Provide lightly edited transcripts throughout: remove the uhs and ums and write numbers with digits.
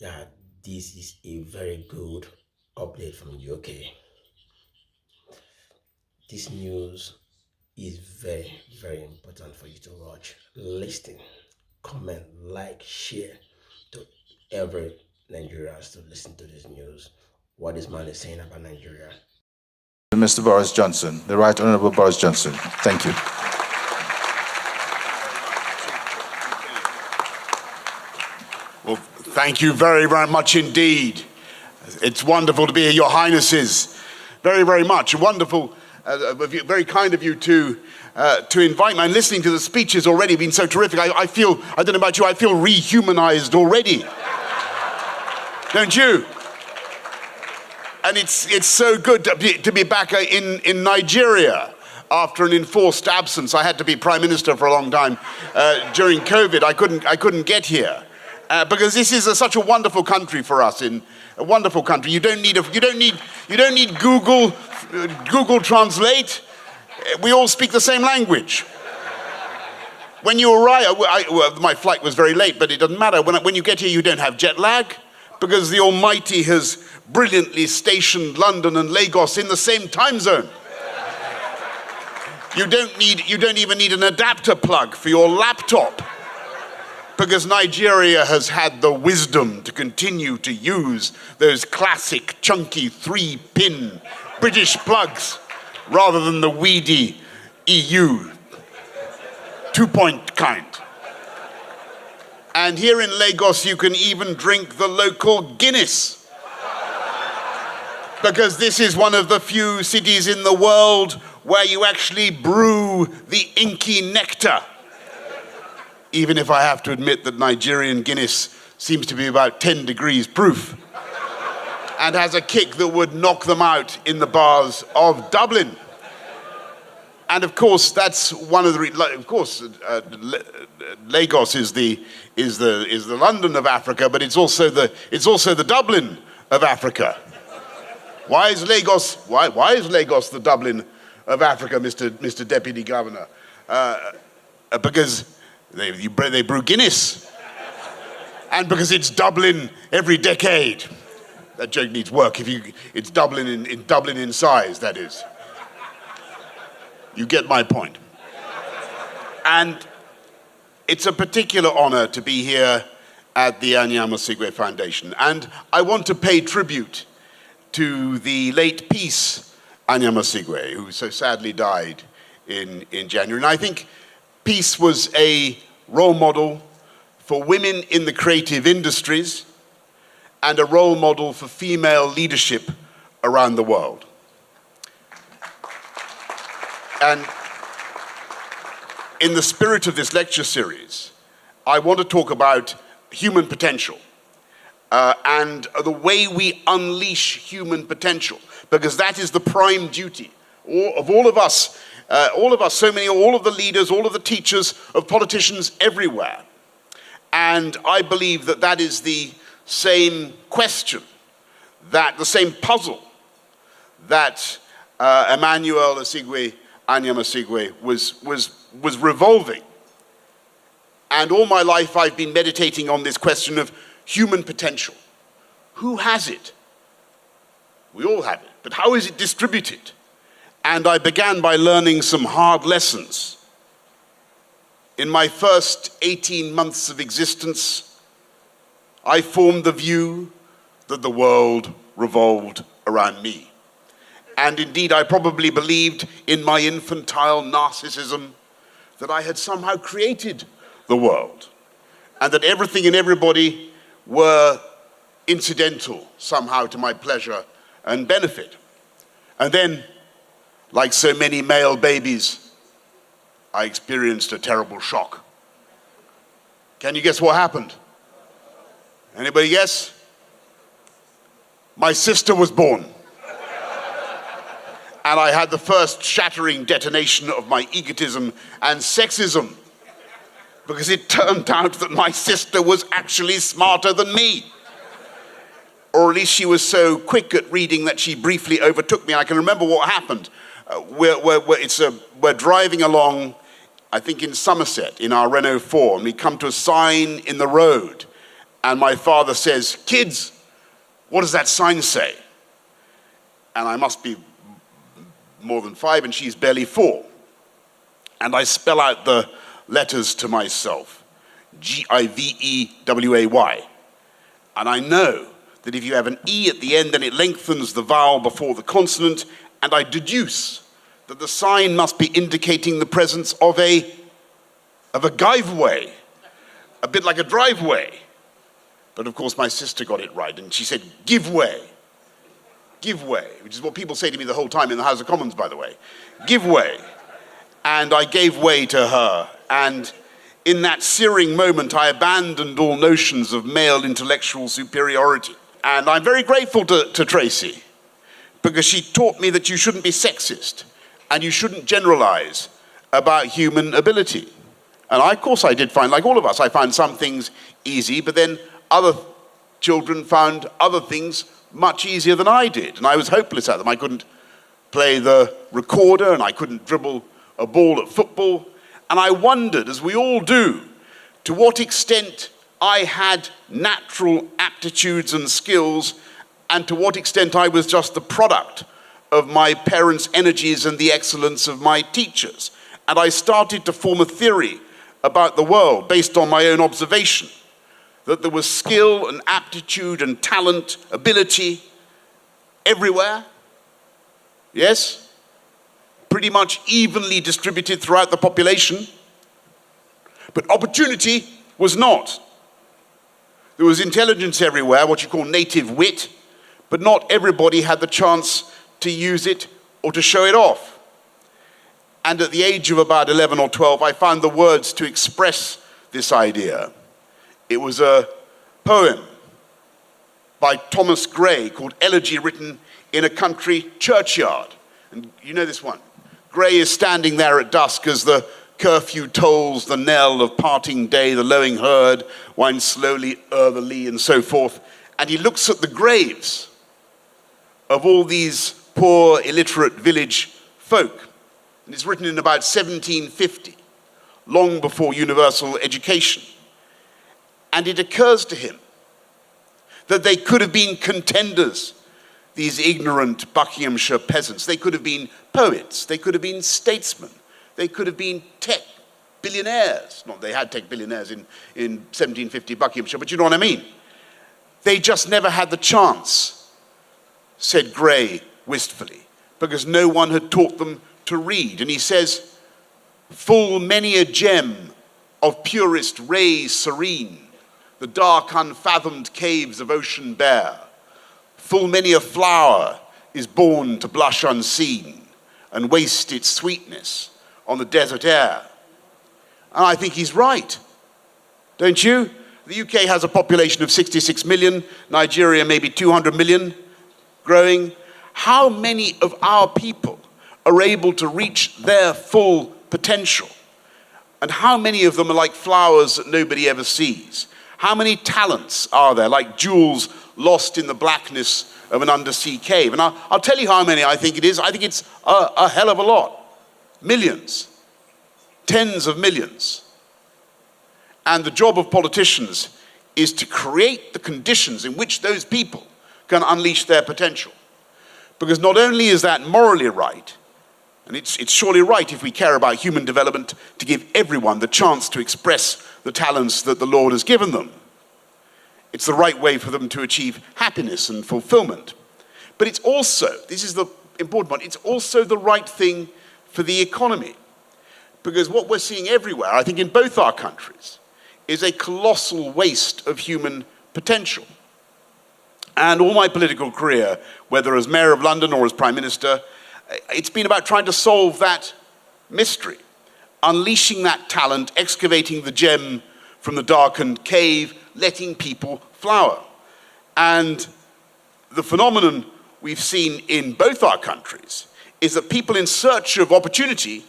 Yeah, this is a very good update from UK. This news is very, very important for you to watch. Listen, comment, like, share to every Nigerians to listen to this news. What this man is saying about Nigeria. Mr. Boris Johnson, the Right Honourable Boris Johnson. Thank you. Well, thank you very, very much indeed. It's wonderful to be here, Your Highnesses. Very, very much. Wonderful, very kind of you to invite me. And listening to the speeches already been so terrific. I feel, I don't know about you, I feel rehumanized already. Don't you? And it's so good to be back in Nigeria after an enforced absence. I had to be Prime Minister for a long time during COVID. I couldn't get here. Because this is such a wonderful country for us. In a wonderful country, you don't need Google Translate. We all speak the same language. When you arrive, my flight was very late, but it doesn't matter. When you get here, you don't have jet lag, because the Almighty has brilliantly stationed London and Lagos in the same time zone. You don't even need an adapter plug for your laptop, because Nigeria has had the wisdom to continue to use those classic chunky 3-pin British plugs rather than the weedy EU 2-point kind. And here in Lagos, you can even drink the local Guinness, because this is one of the few cities in the world where you actually brew the inky nectar. Even if I have to admit that Nigerian Guinness seems to be about 10 degrees proof and has a kick that would knock them out in the bars of Dublin. And of course, that's one of the. Lagos is the London of Africa, but it's also the Dublin of Africa. Why is Lagos the Dublin of Africa, Mr. Deputy Governor? Because they brew Guinness, and because it's Dublin every decade. That joke needs work. It's Dublin in size, that is. You get my point. And it's a particular honor to be here at the Anyamusigwe Foundation. And I want to pay tribute to the late Peace Anyamusigwe, who so sadly died in January. And I think Peace was a role model for women in the creative industries and a role model for female leadership around the world. And in the spirit of this lecture series, I want to talk about human potential and the way we unleash human potential, because that is the prime duty of all of us, all of the leaders, all of the teachers, of politicians everywhere. And I believe that that is the same question, the same puzzle that Emmanuel Anyamusigwe was revolving. And all my life I've been meditating on this question of human potential. Who has it? We all have it, but how is it distributed? And I began by learning some hard lessons. In my first 18 months of existence, I formed the view that the world revolved around me. And indeed, I probably believed in my infantile narcissism that I had somehow created the world, and that everything and everybody were incidental somehow to my pleasure and benefit. And then, like so many male babies, I experienced a terrible shock. Can you guess what happened? Anybody guess? My sister was born. And I had the first shattering detonation of my egotism and sexism, because it turned out that my sister was actually smarter than me. Or at least she was so quick at reading that she briefly overtook me. I can remember what happened. We're driving along, I think in Somerset, in our Renault 4, and we come to a sign in the road, And my father says, "Kids, what does that sign say?" And I must be more than 5 and she's barely 4. And I spell out the letters to myself, Giveway. And I know that if you have an E at the end, then it lengthens the vowel before the consonant, and I deduce that the sign must be indicating the presence of a giveway, a bit like a driveway. But of course my sister got it right, and she said, "Give way." Give way, which is what people say to me the whole time in the House of Commons, by the way. Give way. And I gave way to her, and in that searing moment, I abandoned all notions of male intellectual superiority. And I'm very grateful to Tracy, because she taught me that you shouldn't be sexist, and you shouldn't generalize about human ability. And of course I did find, like all of us, I found some things easy, but then other children found other things much easier than I did, and I was hopeless at them. I couldn't play the recorder, and I couldn't dribble a ball at football, and I wondered, as we all do, to what extent I had natural aptitudes and skills, and to what extent I was just the product of my parents' energies and the excellence of my teachers. And I started to form a theory about the world based on my own observation, that there was skill and aptitude and talent, ability everywhere. Yes? Pretty much evenly distributed throughout the population. But opportunity was not. There was intelligence everywhere, what you call native wit, but not everybody had the chance to use it or to show it off. And at the age of about 11 or 12, I found the words to express this idea. It was a poem by Thomas Gray called Elegy, written in a country churchyard. And you know this one. Gray is standing there at dusk as the curfew tolls the knell of parting day, the lowing herd winds slowly o'er the lea, and so forth. And he looks at the graves of all these poor, illiterate village folk. And it's written in about 1750, long before universal education. And it occurs to him that they could have been contenders, these ignorant Buckinghamshire peasants. They could have been poets. They could have been statesmen. They could have been tech billionaires. Not they had tech billionaires in 1750 Buckinghamshire, but you know what I mean. They just never had the chance, said Gray wistfully, because no one had taught them to read. And he says, "Full many a gem of purest rays serene, the dark unfathomed caves of ocean bear. Full many a flower is born to blush unseen and waste its sweetness on the desert air." And I think he's right, don't you? The UK has a population of 66 million, Nigeria maybe 200 million, growing. How many of our people are able to reach their full potential? And how many of them are like flowers that nobody ever sees? How many talents are there, like jewels lost in the blackness of an undersea cave? And I'll tell you how many I think it is. I think it's a hell of a lot. Millions. Tens of millions. And the job of politicians is to create the conditions in which those people can unleash their potential. Because not only is that morally right, and it's surely right if we care about human development to give everyone the chance to express the talents that the Lord has given them. It's the right way for them to achieve happiness and fulfillment. But it's also, this is the important one, it's also the right thing for the economy. Because what we're seeing everywhere, I think in both our countries, is a colossal waste of human potential. And all my political career, whether as Mayor of London or as Prime Minister, it's been about trying to solve that mystery, unleashing that talent, excavating the gem from the darkened cave, letting people flower. And the phenomenon we've seen in both our countries is that people in search of opportunity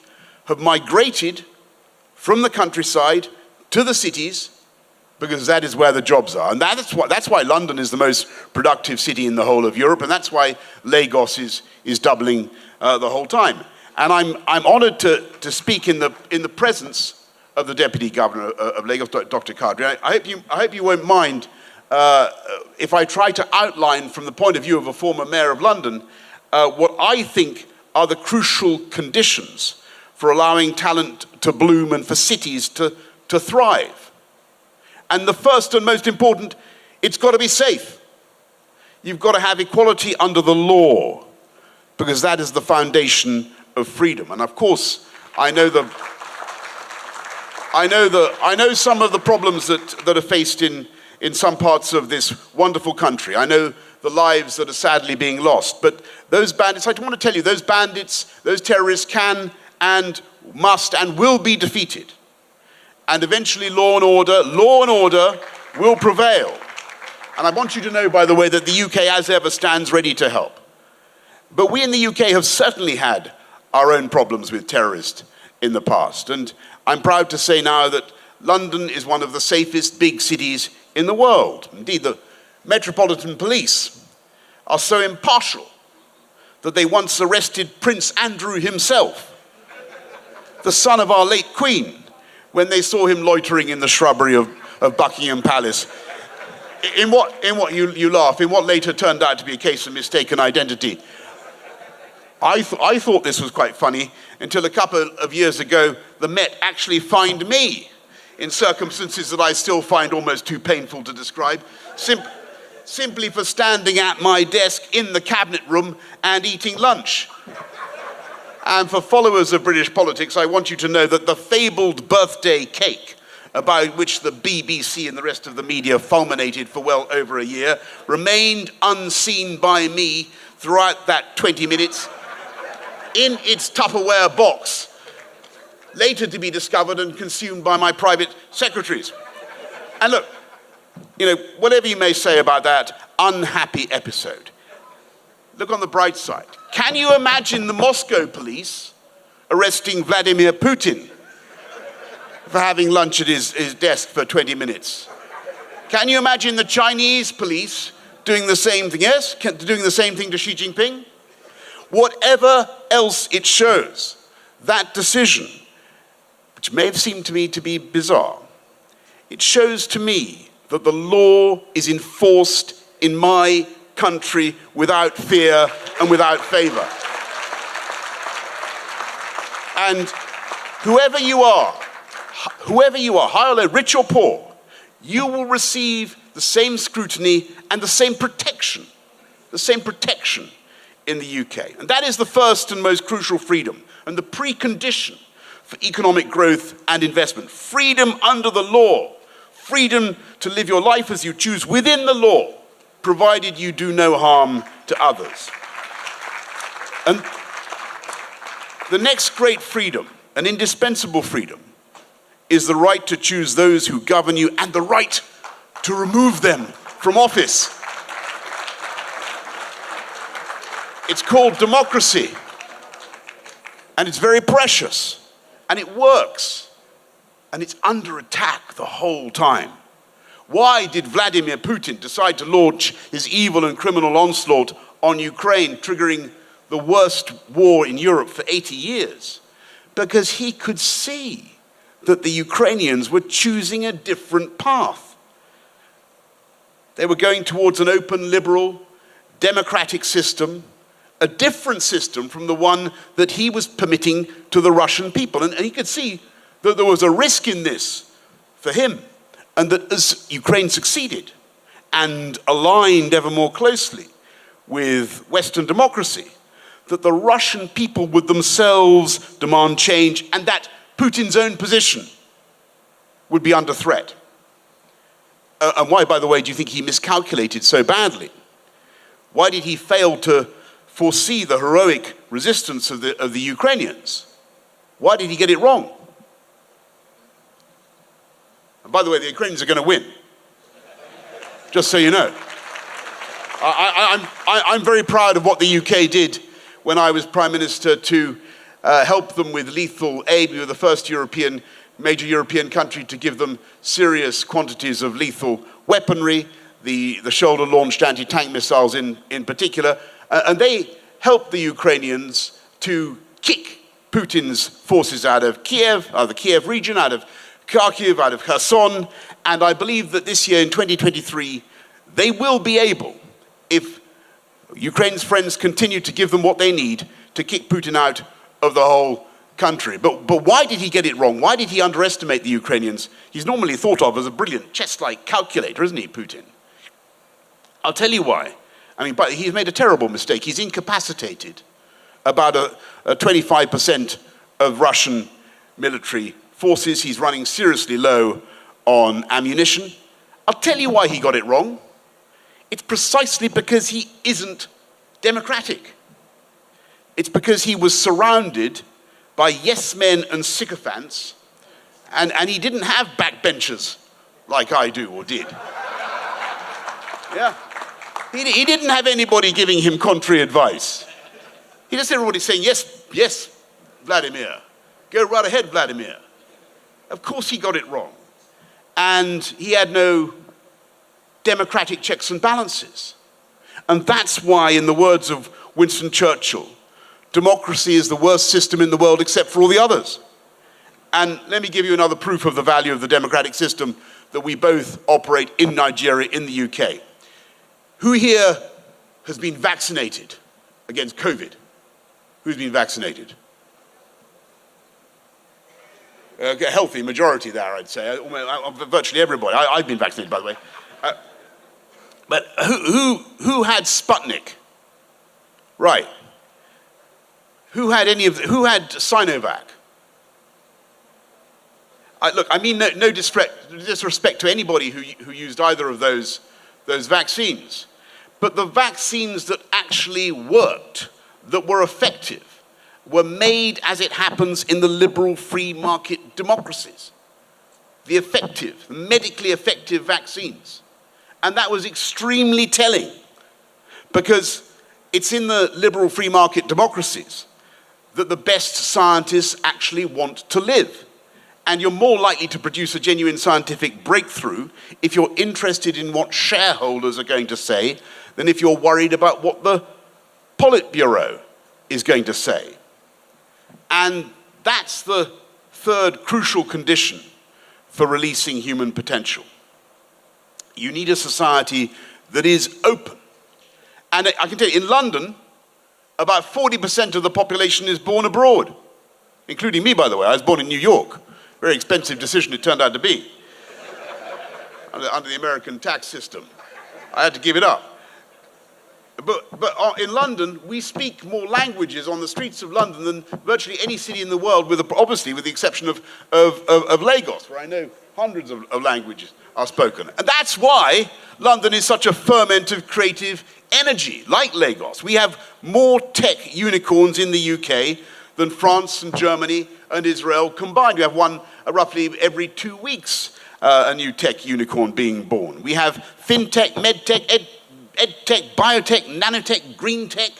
have migrated from the countryside to the cities, because that is where the jobs are. And that's why London is the most productive city in the whole of Europe, and that's why Lagos is doubling the whole time. And I'm honored to speak in the presence of the Deputy Governor of Lagos, Dr. Kadri. I hope you won't mind if I try to outline from the point of view of a former mayor of London, what I think are the crucial conditions for allowing talent to bloom and for cities to thrive. And the first and most important, it's got to be safe. You've got to have equality under the law, because that is the foundation of freedom. And of course, I know some of the problems that are faced in some parts of this wonderful country. I know the lives that are sadly being lost. But those bandits, I want to tell you, those bandits, those terrorists can and must and will be defeated. And eventually law and order will prevail. And I want you to know, by the way, that the UK, as ever, stands ready to help. But we in the UK have certainly had our own problems with terrorists in the past. And I'm proud to say now that London is one of the safest big cities in the world. Indeed, the Metropolitan Police are so impartial that they once arrested Prince Andrew himself, the son of our late Queen, when they saw him loitering in the shrubbery of Buckingham Palace. In what you laugh, in what later turned out to be a case of mistaken identity. I thought this was quite funny until a couple of years ago, the Met actually fined me in circumstances that I still find almost too painful to describe, simply for standing at my desk in the cabinet room and eating lunch. And for followers of British politics, I want you to know that the fabled birthday cake about which the BBC and the rest of the media fulminated for well over a year remained unseen by me throughout that 20 minutes in its Tupperware box, later to be discovered and consumed by my private secretaries. And look, whatever you may say about that unhappy episode, look on the bright side. Can you imagine the Moscow police arresting Vladimir Putin for having lunch at his desk for 20 minutes? Can you imagine the Chinese police doing the same thing? Yes, doing the same thing to Xi Jinping? Whatever else it shows, that decision, which may have seemed to me to be bizarre, it shows to me that the law is enforced in my country without fear and without favor. And whoever you are, high or low, rich or poor, you will receive the same scrutiny and the same protection in the UK. And that is the first and most crucial freedom and the precondition for economic growth and investment. Freedom under the law, freedom to live your life as you choose within the law, provided you do no harm to others. And the next great freedom, an indispensable freedom, is the right to choose those who govern you and the right to remove them from office. It's called democracy, and it's very precious, and it works, and it's under attack the whole time. Why did Vladimir Putin decide to launch his evil and criminal onslaught on Ukraine, triggering the worst war in Europe for 80 years? Because he could see that the Ukrainians were choosing a different path. They were going towards an open, liberal, democratic system, a different system from the one that he was permitting to the Russian people. And he could see that there was a risk in this for him, and that as Ukraine succeeded and aligned ever more closely with Western democracy, that the Russian people would themselves demand change, and that Putin's own position would be under threat. And why, by the way, do you think he miscalculated so badly? Why did he fail to foresee the heroic resistance of the Ukrainians? Why did he get it wrong? And by the way, the Ukrainians are going to win. Just so you know. I'm very proud of what the UK did when I was Prime Minister to help them with lethal aid. We were the first major European country to give them serious quantities of lethal weaponry, the shoulder-launched anti-tank missiles in particular. And they helped the Ukrainians to kick Putin's forces out of Kiev, out of the Kiev region, out of Kharkiv, out of Kherson. And I believe that this year, in 2023, They will be able, if Ukraine's friends continue to give them what they need, to kick Putin out of the whole country. But why did he get it wrong? Why did he underestimate the Ukrainians? He's normally thought of as a brilliant chess-like calculator, isn't he, Putin? I'll tell you why. I mean, but he's made a terrible mistake. He's incapacitated about a 25% of Russian military forces. He's running seriously low on ammunition. I'll tell you why he got it wrong. It's precisely because he isn't democratic. It's because he was surrounded by yes men and sycophants, and he didn't have backbenchers like I do or did. Yeah. He didn't have anybody giving him contrary advice. He just had everybody saying, yes, yes, Vladimir. Go right ahead, Vladimir. Of course he got it wrong. And he had no democratic checks and balances. And that's why, in the words of Winston Churchill, democracy is the worst system in the world except for all the others. And let me give you another proof of the value of the democratic system that we both operate in Nigeria, in the UK. Who here has been vaccinated against COVID? Who's been vaccinated? A healthy majority there, I'd say. Virtually everybody. I've been vaccinated, by the way. But who had Sputnik? Right. Who had Sinovac? Look, I mean no disrespect to anybody who used either of those vaccines. But the vaccines that actually worked, that were effective, were made, as it happens, in the liberal free market democracies. The effective, medically effective vaccines. And that was extremely telling, because it's in the liberal free market democracies that the best scientists actually want to live. And you're more likely to produce a genuine scientific breakthrough if you're interested in what shareholders are going to say than if you're worried about what the Politburo is going to say. And that's the third crucial condition for releasing human potential. You need a society that is open. And I can tell you, in London, about 40% of the population is born abroad, including me, by the way. I was born in New York. Very expensive decision it turned out to be, under the American tax system. I had to give it up. But in London, we speak more languages on the streets of London than virtually any city in the world, obviously with the exception of Lagos, where I know hundreds of languages are spoken. And that's why London is such a ferment of creative energy, like Lagos. We have more tech unicorns in the UK than France and Germany and Israel combined. We have one roughly every 2 weeks, a new tech unicorn being born. We have fintech, medtech, edtech, biotech, nanotech, green tech,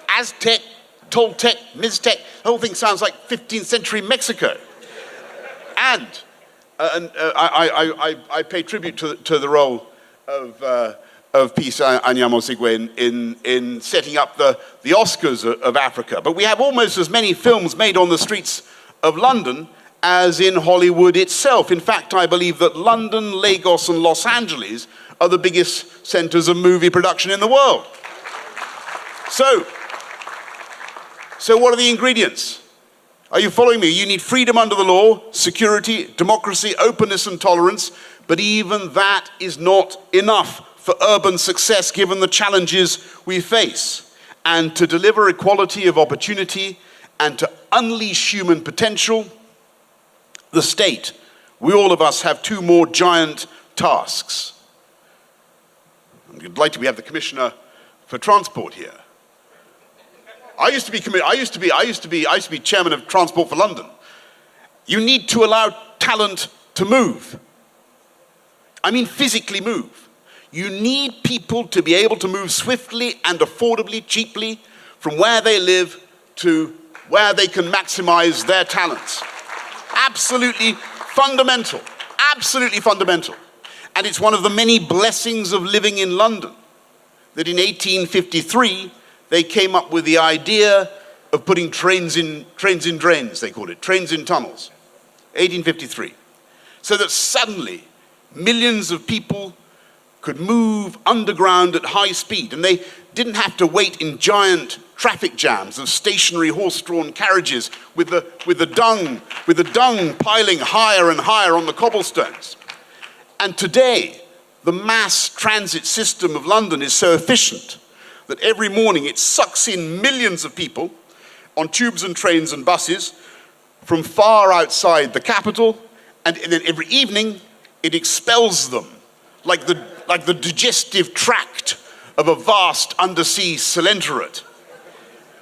Aztec, Toltec, Miztec. The whole thing sounds like 15th century Mexico. And I pay tribute to the role of Peace Anyamosigwe in setting up the Oscars of Africa. But we have almost as many films made on the streets of London as in Hollywood itself. In fact, I believe that London, Lagos, and Los Angeles are the biggest centers of movie production in the world. So what are the ingredients? Are you following me? You need freedom under the law, security, democracy, openness, and tolerance. But even that is not enough for urban success, given the challenges we face. And to deliver equality of opportunity and to unleash human potential, the state, all of us have two more giant tasks. I'd like to have the Commissioner for Transport here. I used to be chairman of Transport for London. You need to allow talent to move. I mean physically move. You need people to be able to move swiftly and affordably, cheaply, from where they live to where they can maximize their talents. Absolutely fundamental. Absolutely fundamental. And it's one of the many blessings of living in London that in 1853 they came up with the idea of putting trains in drains, they called it, trains in tunnels. 1853. So that suddenly millions of people could move underground at high speed, and they didn't have to wait in giant traffic jams of stationary horse-drawn carriages with the dung piling higher and higher on the cobblestones. And today, the mass transit system of London is so efficient that every morning it sucks in millions of people on tubes and trains and buses from far outside the capital, and then every evening it expels them like the digestive tract of a vast undersea coelenterate.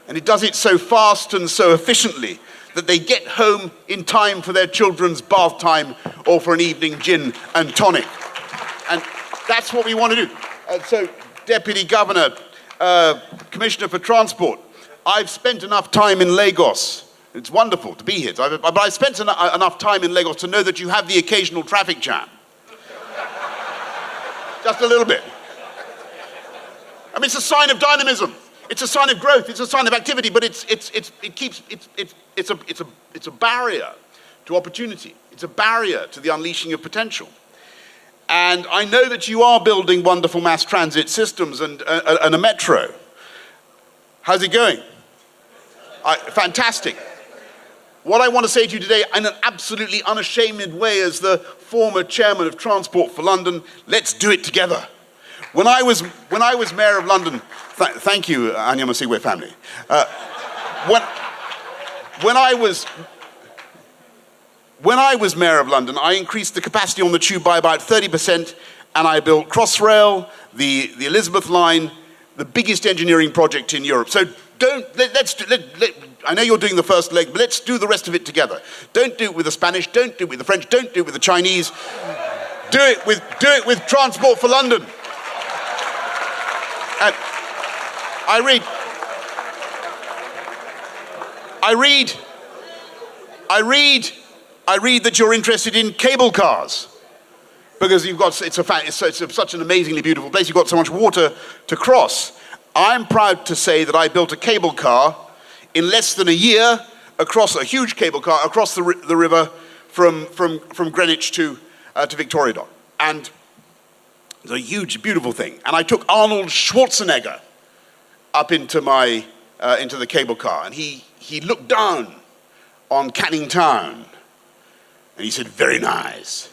And it does it so fast and so efficiently that they get home in time for their children's bath time or for an evening gin and tonic. And that's what we want to do. So, Deputy Governor, Commissioner for Transport, I've spent enough time in Lagos. It's wonderful to be here, but I've spent enough time in Lagos to know that you have the occasional traffic jam. Just a little bit. I mean, it's a sign of dynamism. It's a sign of growth. It's a sign of activity. But it's a barrier to opportunity. It's a barrier to the unleashing of potential. And I know that you are building wonderful mass transit systems and a metro. How's it going? Fantastic. What I want to say to you today, in an absolutely unashamed way, as the former chairman of Transport for London, let's do it together. When I was mayor of London, thank you, Anya Masigwe family. When I was mayor of London, I increased the capacity on the tube by about 30%, and I built Crossrail, the Elizabeth line, the biggest engineering project in Europe. So I know you're doing the first leg, but let's do the rest of it together. Don't do it with the Spanish, don't do it with the French, don't do it with the Chinese. Do it with Transport for London. And I read that you're interested in cable cars, because it's such an amazingly beautiful place. You've got so much water to cross. I'm proud to say that I built a cable car in less than a year, a huge cable car across the river from Greenwich to Victoria Dock. And it's a huge, beautiful thing. And I took Arnold Schwarzenegger up into the cable car, and he looked down on Canning Town, and he said, "Very nice."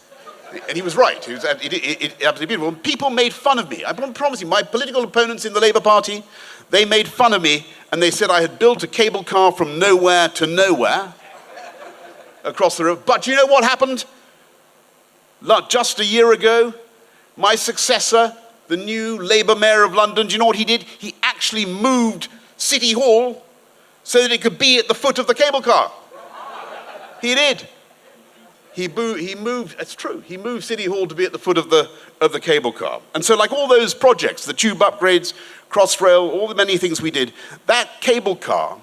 And he was right. It was absolutely beautiful. And people made fun of me. I promise you, my political opponents in the Labour Party, they made fun of me, and they said I had built a cable car from nowhere to nowhere across the river. But you know what happened? Just a year ago, my successor, the new Labour mayor of London, do you know what he did? He actually moved City Hall so that it could be at the foot of the cable car. He did. He moved, it's true, he moved City Hall to be at the foot of the cable car. And so, like all those projects, the tube upgrades, Crossrail, all the many things we did, that cable car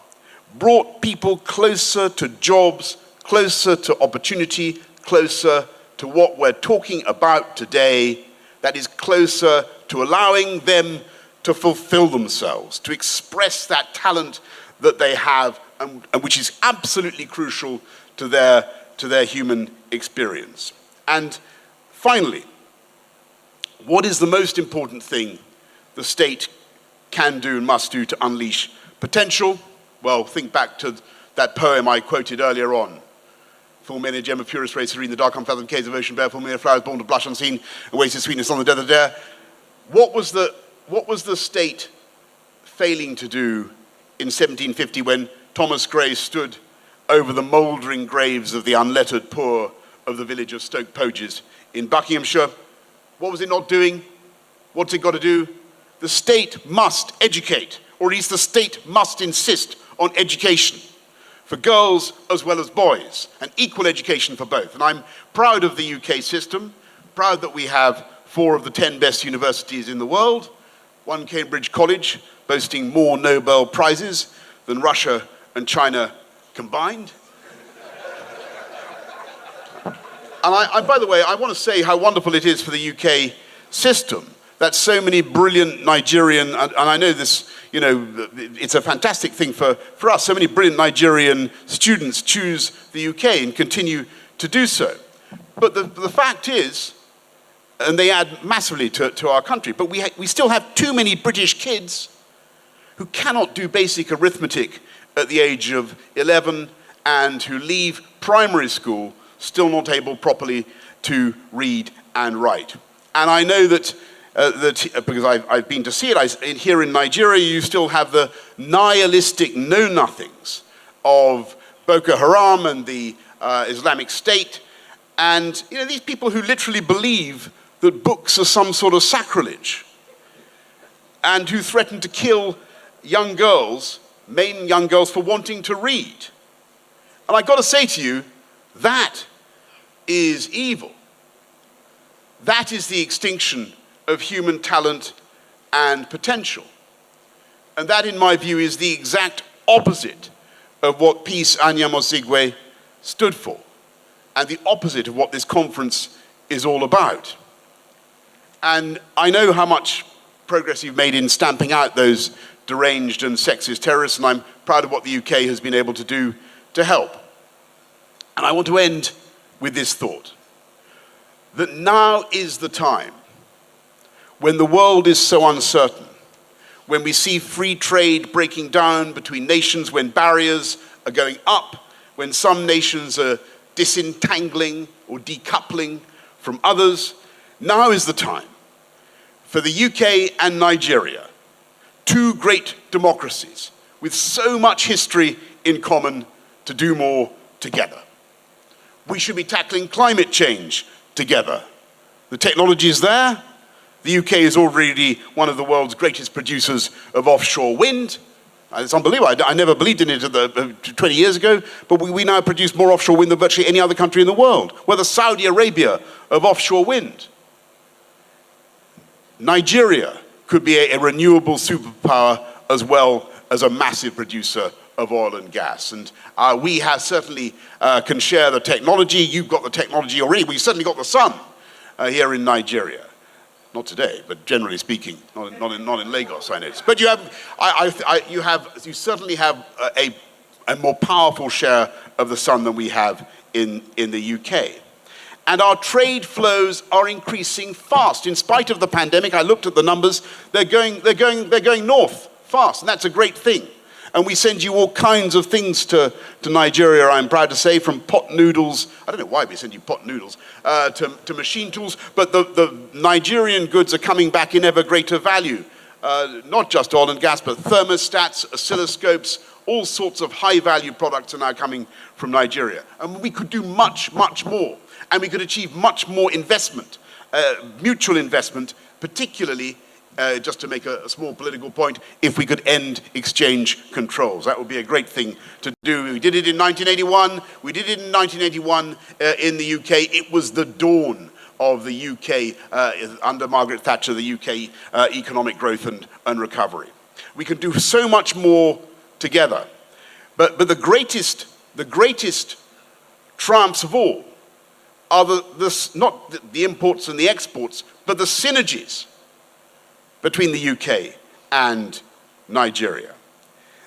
brought people closer to jobs, closer to opportunity, closer to what we're talking about today, that is closer to allowing them to fulfill themselves, to express that talent that they have, and which is absolutely crucial to their human experience. And finally, what is the most important thing the state can do and must do to unleash potential? Well, think back to that poem I quoted earlier on. Full many a gem of purest ray, serene, the dark unfathomed caves of ocean bare, full many flowers born to blush unseen, and wasted sweetness on the desert air. What was the state failing to do in 1750 when Thomas Gray stood over the mouldering graves of the unlettered poor of the village of Stoke Poges in Buckinghamshire? What was it not doing? What's it got to do? The state must educate, or at least the state must insist on education for girls as well as boys, and equal education for both. And I'm proud of the UK system, proud that we have 4 of the 10 best universities in the world, 1 Cambridge college boasting more Nobel Prizes than Russia and China combined. And by the way, I want to say how wonderful it is for the UK system that so many brilliant Nigerian, and I know this, you know, it's a fantastic thing for us, so many brilliant Nigerian students choose the UK and continue to do so. But the fact is, and they add massively to our country. But we still have too many British kids who cannot do basic arithmetic at the age of 11 and who leave primary school still not able properly to read and write. And I know that, because I've been to see it, here in Nigeria you still have the nihilistic know-nothings of Boko Haram and the Islamic State, and these people who literally believe that books are some sort of sacrilege, and who threaten to kill young girls, main young girls, for wanting to read. And I've got to say to you, that is evil. That is the extinction of human talent and potential. And that, in my view, is the exact opposite of what Peace Anyamozigwe stood for, and the opposite of what this conference is all about. And I know how much progress you've made in stamping out those deranged and sexist terrorists, and I'm proud of what the UK has been able to do to help. And I want to end with this thought, that now is the time, when the world is so uncertain, when we see free trade breaking down between nations, when barriers are going up, when some nations are disentangling or decoupling from others, now is the time for the UK and Nigeria, two great democracies with so much history in common, to do more together. We should be tackling climate change together. The technology is there. The UK is already one of the world's greatest producers of offshore wind. It's unbelievable. I never believed in it 20 years ago, but we now produce more offshore wind than virtually any other country in the world. We're the Saudi Arabia of offshore wind. Nigeria could be a renewable superpower as well as a massive producer of oil and gas. And we have certainly can share the technology. You've got the technology already. We've certainly got the sun here in Nigeria. Not today, but generally speaking, not in Lagos, I notice. But you certainly have a more powerful share of the sun than we have in the UK. And our trade flows are increasing fast. In spite of the pandemic, I looked at the numbers, they're going north fast, and that's a great thing. And we send you all kinds of things to Nigeria, I'm proud to say, from pot noodles, I don't know why we send you pot noodles, to machine tools, but the Nigerian goods are coming back in ever greater value. Not just oil and gas, but thermostats, oscilloscopes, all sorts of high-value products are now coming from Nigeria. And we could do much, much more. And we could achieve much more investment, mutual investment, particularly, just to make a small political point, if we could end exchange controls. That would be a great thing to do. We did it in 1981. We did it in 1981 in the UK. It was the dawn of the UK, under Margaret Thatcher, the UK economic growth and recovery. We can do so much more together. But the greatest triumphs of all are not the imports and the exports, but the synergies between the UK and Nigeria.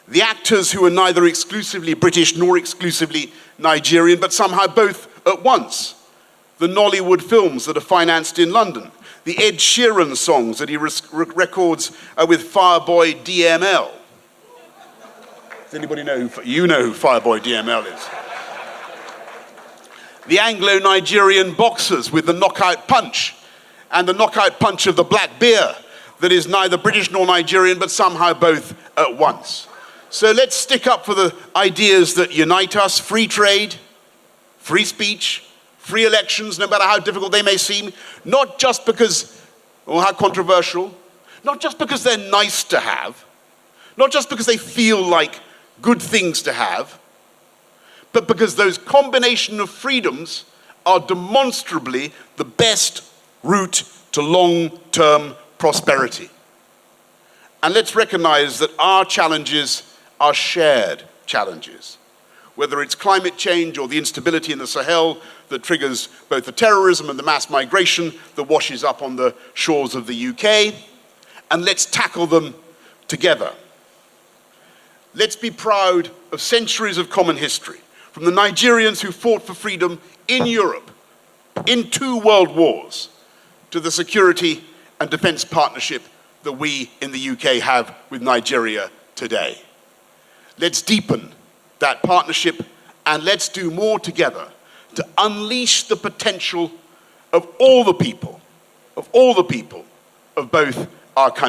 The actors who are neither exclusively British nor exclusively Nigerian, but somehow both at once. The Nollywood films that are financed in London. The Ed Sheeran songs that he records with Fireboy DML. Does anybody know you know who Fireboy DML is? The Anglo-Nigerian boxers with the knockout punch, and the knockout punch of the black bear that is neither British nor Nigerian, but somehow both at once. So let's stick up for the ideas that unite us: free trade, free speech, free elections, no matter how difficult they may seem, not just because, or how controversial, not just because they're nice to have, not just because they feel like good things to have, but because those combination of freedoms are demonstrably the best route to long-term prosperity. And let's recognize that our challenges are shared challenges. Whether it's climate change or the instability in the Sahel that triggers both the terrorism and the mass migration that washes up on the shores of the UK, and let's tackle them together. Let's be proud of centuries of common history, from the Nigerians who fought for freedom in Europe, in 2 world wars, to the security and defence partnership that we in the UK have with Nigeria today. Let's deepen that partnership and let's do more together to unleash the potential of all the people of both our countries.